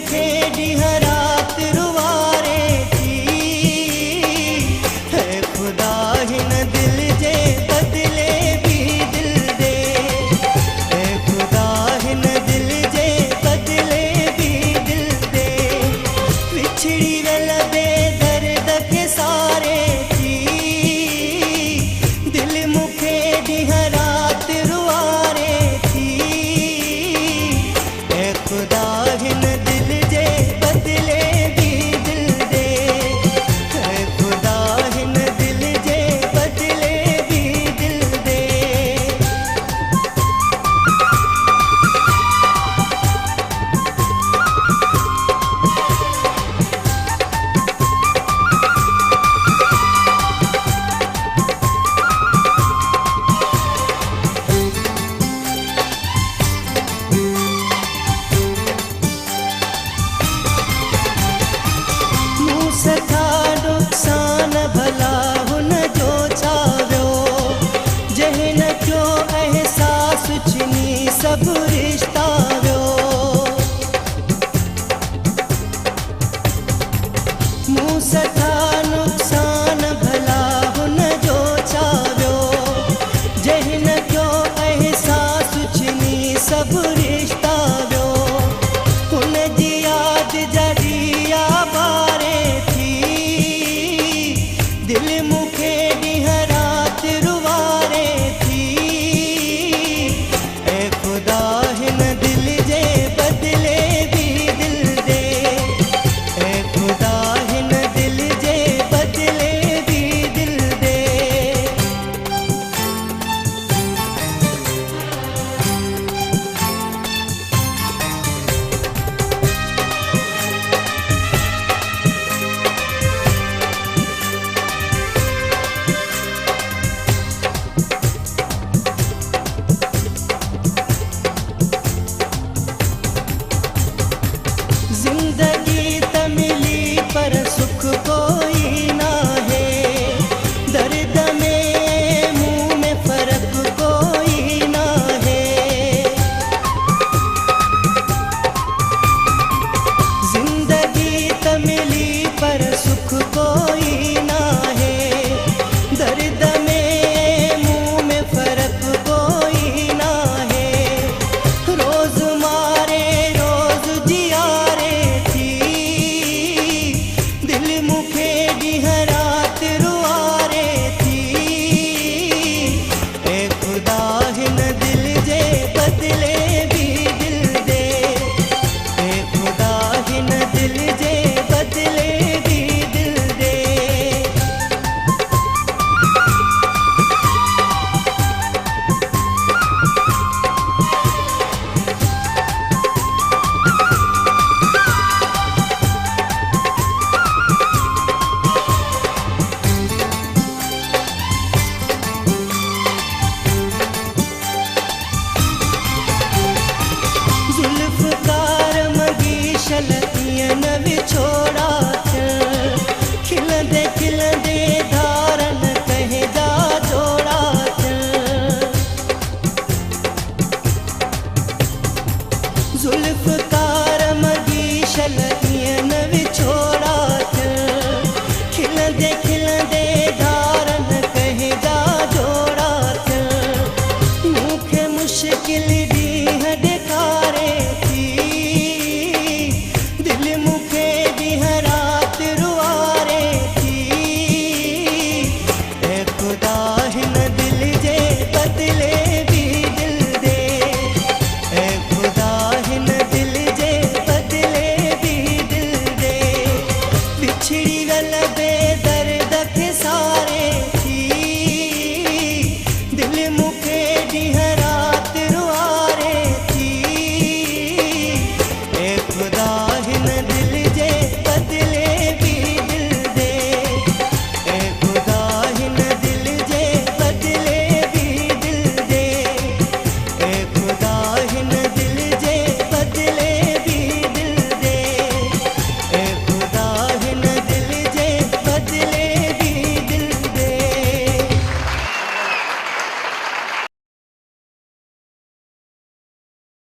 मुखे डिहरात रुवारे थी। है खुदा हिन दिल जे बदले भी दिल दे। है खुदा हिन दिल जे बदले भी दिल दे। विछड़ी वेल दे दर्द के सारे थी। दिल मुखे डिहरात रुवारे थी। है खुदा हिन दिल जे बदले भी दिल दे। है खुदा हिन दिल जे बदले भी दिल दे। मूं सथा नुक़सान भला हुन जो चाव्यो। जंहिं न कयो अहसास छिनी सभु रिश्ता वियो। मूं सथा नुक़सान भला हुन जो चाव्यो। जंहिं न कयो अहसास छिनी सभु रिश्ता वियो। हुन जी यादि जा ॾीआ ॿारे थी। दिल मुखे ॾींहं राति रुवारे थी। ऐ खुदा हिन दिल जे बदले भी दिल दे। ऐ खुदा हिन दिल जे बदले भी दिल दे। जिंदगी त मिली पर सुख कोई ना है। दर्द में मुंह में फर्क कोई ना है। जिंदगी त मिली पर सुख कोई ना है। दर्द में मुंह में फर्क कोई ना है। रोज मारे रोज जियारे थी। दिल मुखे ॾींहं राति रुवारे थी। ऐ खुदा हिन दिल जे बदले भी दिल दे। ऐ खुदा हिन दिल जे बदले भी दिल दे। जुल्फ़कार मगीशल ईअं न विछोड़ा थियनि। खिलंदे खिलंदे धारन कंहिंजा जोड़ा थियनि। जुल्फ़कार मगीशल